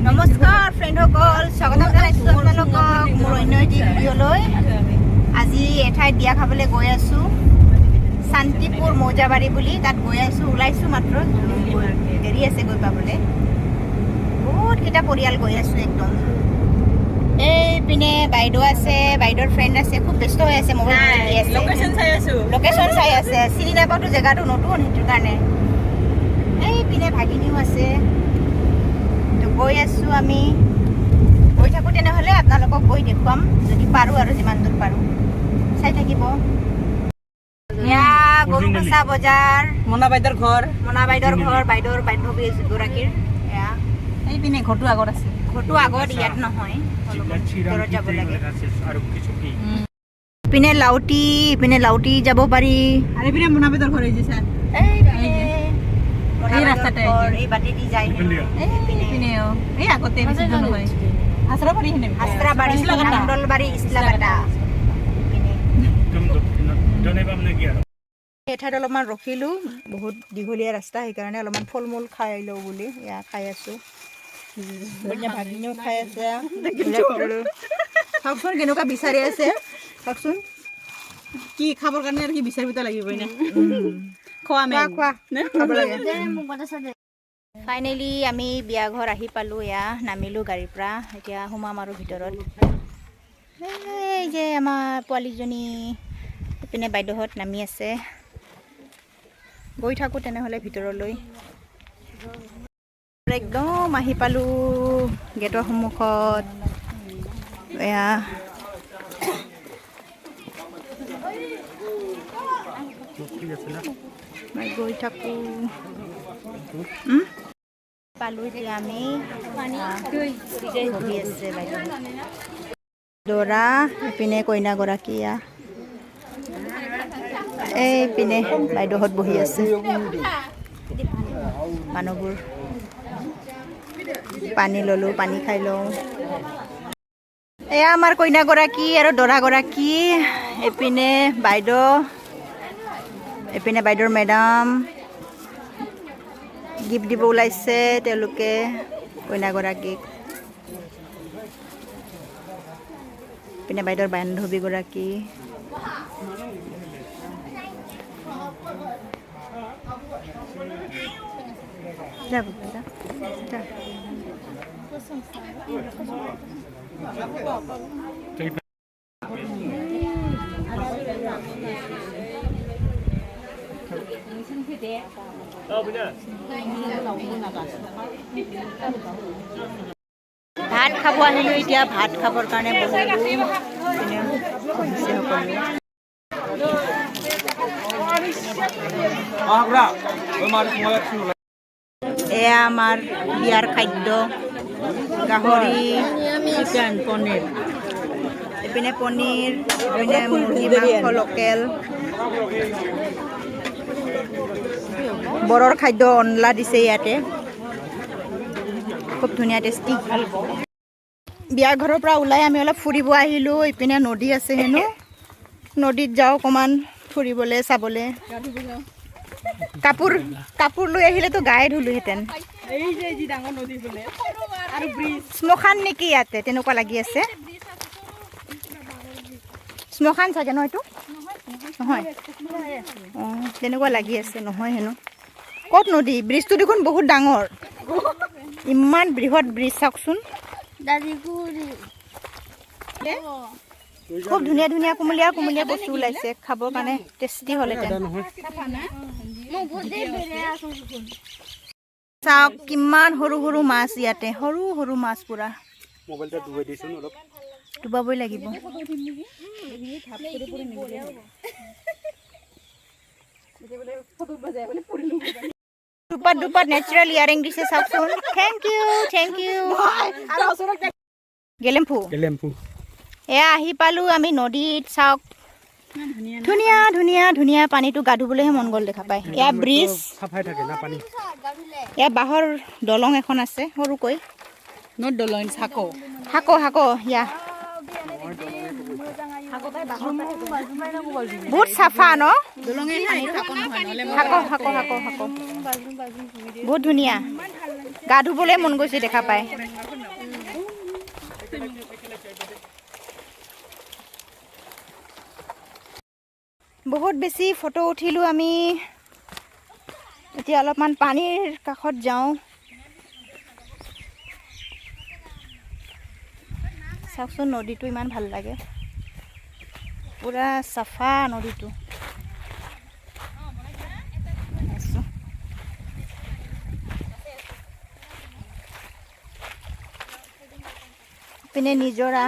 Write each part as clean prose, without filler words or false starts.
নমস্কাৰ ফ্ৰেণ্ডসকল, স্বাগতম জনাইছোঁ আপোনালোকক মোৰ অন্য এটি ভিডিঅ'লৈ। আজি এঠাইত বিয়া খাবলৈ গৈ আছোঁ, শান্তিপুৰ মৌজাবাৰী বুলি। তাত গৈ আছোঁ, ওলাইছোঁ মাত্ৰ, দেৰি আছে গৈ পাবলৈ। বহুতকেইটা পৰিয়াল গৈ আছোঁ একদম। এইপিনে বাইদেউ আছে, বাইদেউৰ ফ্ৰেণ্ড আছে, খুব ব্যস্ত হৈ আছে, মোবাইল টিপি আছে, লোকেশ্যন চাই আছে। চিনি নাপাওঁতো, জেগাটো নতুন, সেইটো কাৰণে। এইপিনে ভাগিনীও আছে। গৈ আছোঁ আমি, গৈ থাকোঁ। তেনেহ'লে আপোনালোকক গৈ দেখুৱাম যদি পাৰোঁ, আৰু যিমান দূৰ পাৰোঁ চাই থাকিব। এয়া গৰুকচা বজাৰ, মনা বাইদেউৰ ঘৰ, বাইদেউৰ বান্ধৱী গৰাকীৰ। এয়া এইপিনে ঘৰটো আগত আছে। ঘৰটো আগত, ইয়াত নহয়, ভিতৰত যাব লাগে। ইপিনে লাউটি যাব পাৰি। আৰু এইপিনে মনা বাইদেউৰ ঘৰ হৈছে ছাৰ। এই ৰাস্তাতে এই বাটেদি যায়। এই আগতে বেছি দূৰ নহয়। হাছৰাবাৰী নামদলবাৰী ইছলাবাটা। এঠাইত অলপমান ৰখিলোঁ, বহুত দীঘলীয়া ৰাস্তা, সেইকাৰণে অলপমান ফল মূল খাই লওঁ বুলি এয়া খাই আছোঁ। ভাগিনীও খাই আছে। চাওকচোন কেনেকুৱা বিচাৰি আছে, চাওকচোন। কি খাবৰ কাৰণে আৰু কি বিচাৰিব লাগিবই না। খোৱা খাব লাগে। ফাইনেলি আমি বিয়া ঘৰ আহি পালোঁ। এয়া নামিলোঁ গাড়ীৰ পৰা, এতিয়া সোমাম আৰু ভিতৰত। এই যে আমাৰ পোৱালীজনী, এইপিনে বাইদেউহঁত নামি আছে। গৈ থাকোঁ তেনেহ'লে ভিতৰলৈ। একদম আহি পালোঁ গেটৰ সন্মুখত। এয়া গৈ থাকোঁ, পালোঁ এতিয়া আমি। বহি আছে বাইদেউ দৰা, এইপিনে কইনাগৰাকী। এইপিনে বাইদেউহঁত বহি আছে। মানুহবোৰ পানী ল'লোঁ, পানী খাই লওঁ। এয়া আমাৰ কইনাগৰাকী আৰু দৰাগৰাকী। এইপিনে বাইদেউ, এইপিনে বাইদেউৰ মেডাম গিফ্ট দিব ওলাইছে তেওঁলোকে কইনাগৰাকীক। এইপিনে বাইদেউৰ বান্ধৱীগৰাকী। ভাত খাব আহিলোঁ এতিয়া, ভাত খাবৰ কাৰণে বহিলোঁ। এয়া আমাৰ বিয়াৰ খাদ্য, গাহৰি, চিকেন, পনীৰ। এইপিনে পনীৰ, এইপিনে মুৰ্গী মাংস লোকেল। বৰৰ খাদ্য অনলা দিছে ইয়াতে, খুব ধুনীয়া টেষ্টি। বিয়া ঘৰৰ পৰা ওলাই আমি অলপ ফুৰিব আহিলোঁ। ইপিনে নদী আছে হেনো, নদীত যাওঁ অকণমান ফুৰিবলৈ, চাবলৈ। কাপোৰ লৈ আহিলেতো গায়ে ধুলোহেঁতেন। শ্মশান নেকি ইয়াতে, তেনেকুৱা লাগি আছে। শ্মশান চাগে ন এইটো? নহয়, অঁ তেনেকুৱা লাগি আছে, নহয় হেনো। ক'ত নদী? ব্ৰিজটো দেখোন বহুত ডাঙৰ, ইমান বৃহৎ ব্ৰিজ, চাওকচোন। খুব ধুনীয়া ধুনীয়া কুমলীয়া বস্তু ওলাইছে, খাবৰ কাৰণে টেষ্টি হ'লহেঁতেন। চাওক কিমান সৰু সৰু মাছ ইয়াতে, সৰু সৰু মাছ পুৰা। ডুবাবই লাগিব। দুপাত নেচাৰেল ইয়াৰিং দিছে, চাওকচোন। Thank U. গেলেম্ফু এয়া আহি পালোঁ আমি নদীত। চাওক ধুনীয়া পানীটো গা ধুবলৈহে মন গ'ল দেখা পায়। এয়া ব্ৰিজ, এয়া বাঁহৰ দলং এখন আছে সৰুকৈ। হাকো ইয়া বহুত চাফা ন, হাকো বহুত ধুনীয়া। গা ধুবলৈ মন গৈছে দেখা পায় বহুত বেছি ফটো উঠিলোঁ আমি এতিয়া অলপমান পানীৰ কাষত যাওঁ চাওকচোন নদীটো ইমান ভাল লাগে পুৰা চাফা নদীটো পিনে নিজৰা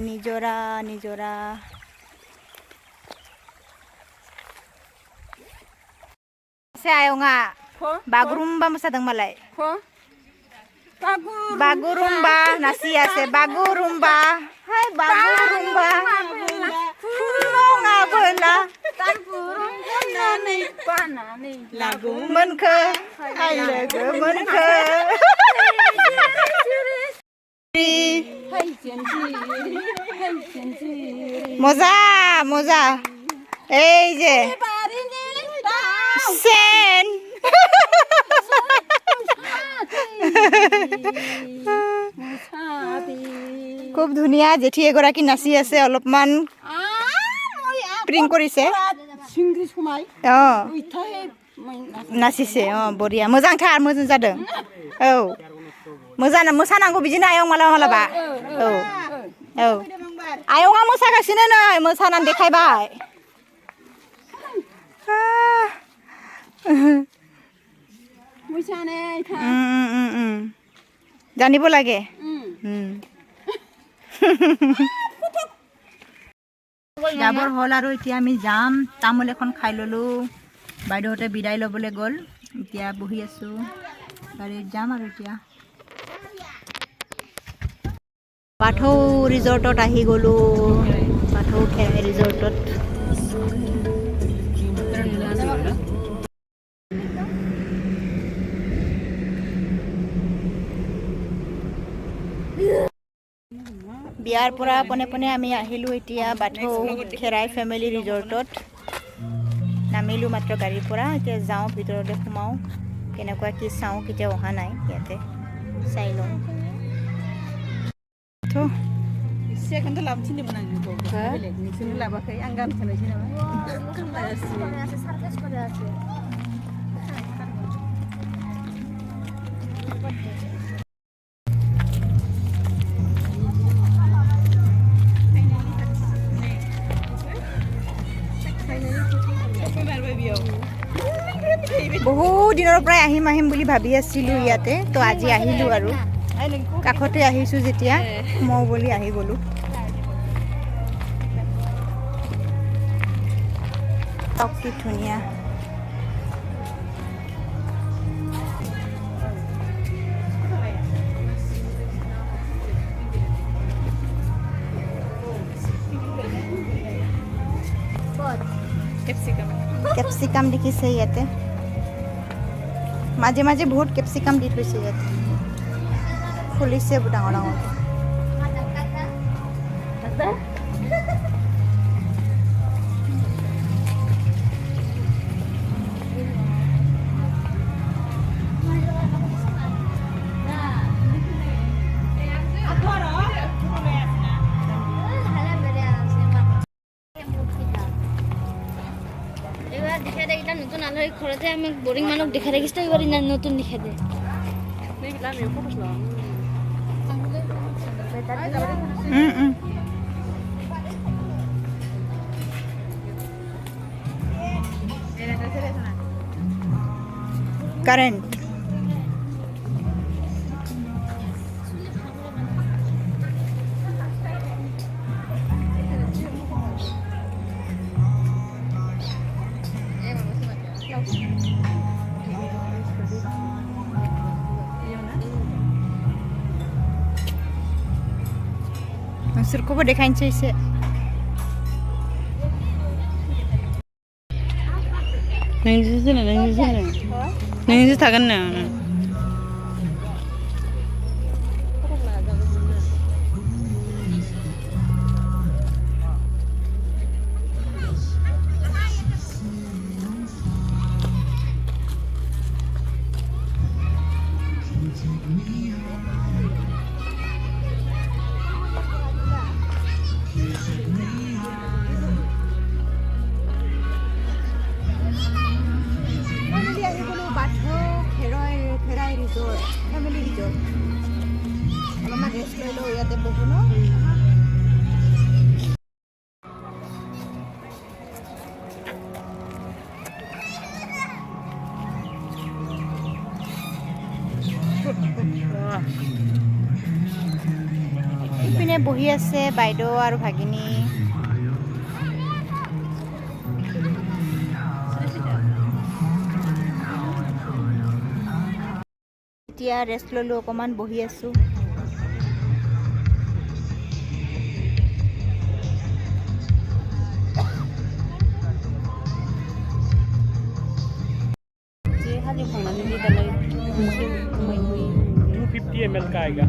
নিজৰা নিজৰা ayonga bagurumba masadang malay bagurumba nasi ase bagurumba hai bagurumba nga bola lagu menke hai lagu menke moza moza ei je sen খুব ধুনীয়া জেঠি এগৰাকী নাচি আছে অলপমান প্ৰিং কৰিছে নাচিছে বঢ়িয়া मोजांथार मोजां जादों औ मोजां मोसानांगौ बिदिनो आयं मालाबा मालाबा औ औ आयंआ मोसागासिनो नै मोसानानै देखायबाय জানিব লাগে যাবৰ হ'ল আৰু এতিয়া আমি যাম তামোল এখন খাই ল'লোঁ বাইদেউহঁতে বিদায় ল'বলৈ গ'ল এতিয়া বহি আছোঁ গাড়ীত যাম আৰু এতিয়া পাথৌ ৰিজৰ্টত আহি গ'লোঁ পাথৌ ৰিজৰ্টত বিয়াৰ পৰা পনে পনে আমি আহিলোঁ এতিয়া বাথৌ খেৰাই ফেমিলি ৰিজৰ্টত নামিলোঁ মাত্ৰ গাড়ীৰ পৰা এতিয়া যাওঁ ভিতৰতে সোমাওঁ কেনেকুৱা কি চাওঁ কেতিয়া অহা নাই ইয়াতে চাই লওঁ বহুত দিনৰ পৰাই আহিম বুলি ভাবি আছিলোঁ ইয়াতে তো আজি আহিলোঁ আৰু কাষতে আহিছোঁ যেতিয়া মই বুলি আহি গ'লোঁ কি ধুনীয়া কেপচিকাম দেখিছে ইয়াতে মাজে মাজে বহুত কেপচিকাম দি থৈছে ইয়াতে ফুলিছে ডাঙৰ ডাঙৰ নতুন আলহী ঘৰতে আমি বৰিং মানুহ দেখাই দেখিছো এইবাৰ ইমান নতুন দেখাই দে কারেন্ট Surkubu dekain sih. Nangis takkan na. Finally আহি গ'লো Bathou Kherai resort family resort অলপমান ৰেষ্ট লৈ লওঁ ইয়াতে বহো ন ইপিনে বহি আছে বাইদেউ আৰু ভাগিনী এতিয়া ৰেষ্ট ল'লোঁ অকণমান বহি আছোঁ Hadi kung nanili talaga 250 ml ka आएगा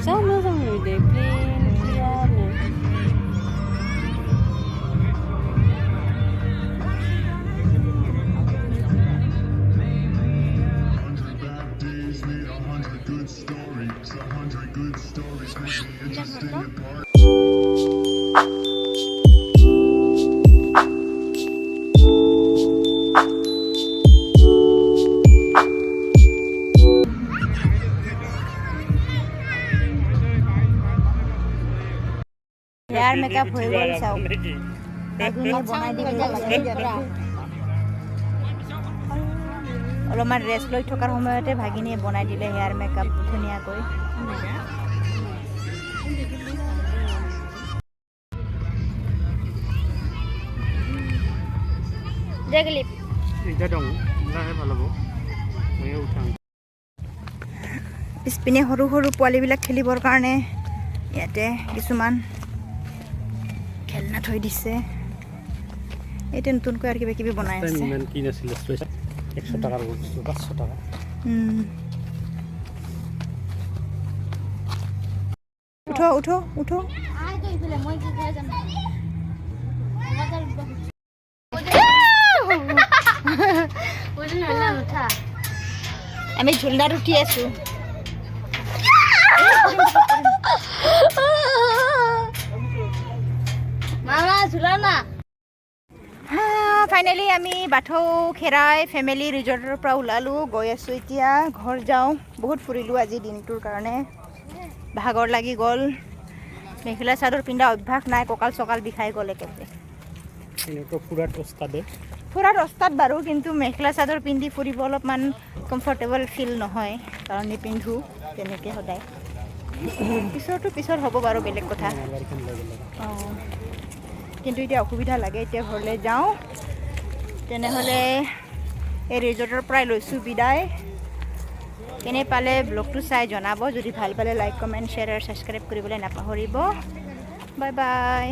Sama sama deh plain clear nih hair makeup হৈ গ'ল চাওক ভাগিনীয়ে বনাই দিব অলপমান ৰেষ্ট লৈ থকাৰ সময়তে ভাগিনীয়ে বনাই দিলে হেয়াৰ মেকআপ ধুনীয়াকৈ Deglip. Ida dong, lahe ভাল হ'ব মই উঠাম পিছপিনে সৰু সৰু পোৱালিবিলাক খেলিবৰ কাৰণে ইয়াতে কিছুমান খেলনা থৈ দিছে এইটো নতুনকৈ আৰু কিবা কিবি বনাই আছে ইমান কি নাছিল 100 টাকাৰ বস্তু 500 টাকা উঠো উঠো উঠো Ay, to ifile moi ki khay jam. Oজন হলা উঠা আমি ঝুলনাত উঠি আছো মামা ঝুলা না ফাইনেলি আমি বাথৌ খেৰাই ফেমিলি ৰিজৰ্টৰ পৰা ওলালোঁ গৈ আছোঁ এতিয়া ঘৰ যাওঁ বহুত ফুৰিলোঁ আজি দিনটোৰ কাৰণে ভাগৰ লাগি গ'ল মেখেলা চাদৰ পিন্ধা অভ্যাস নাই কঁকাল চকাল বিষাই গ'ল একেবাৰে এনেকৈ ফুৰাত ওস্তাদে ফুৰাত অস্তাত বাৰু কিন্তু মেখেলা চাদৰ পিন্ধি ফুৰিব অলপমান কমফৰ্টেবল ফিল নহয় কাৰণ নিপিন্ধোঁ তেনেকৈ সদায় পিছত হ'ব বাৰু বেলেগ কথা অঁ কিন্তু এতিয়া অসুবিধা লাগে এতিয়া ঘৰলৈ যাওঁ তেনেহ'লে এই ৰিজৰ্টৰ পৰাই লৈছোঁ বিদায় কেনে পালে ব্লগটো চাই জনাব যদি ভাল পালে লাইক কমেণ্ট শ্বেয়াৰ আৰু ছাবস্ক্ৰাইব কৰিবলৈ নাপাহৰিব বাই বাই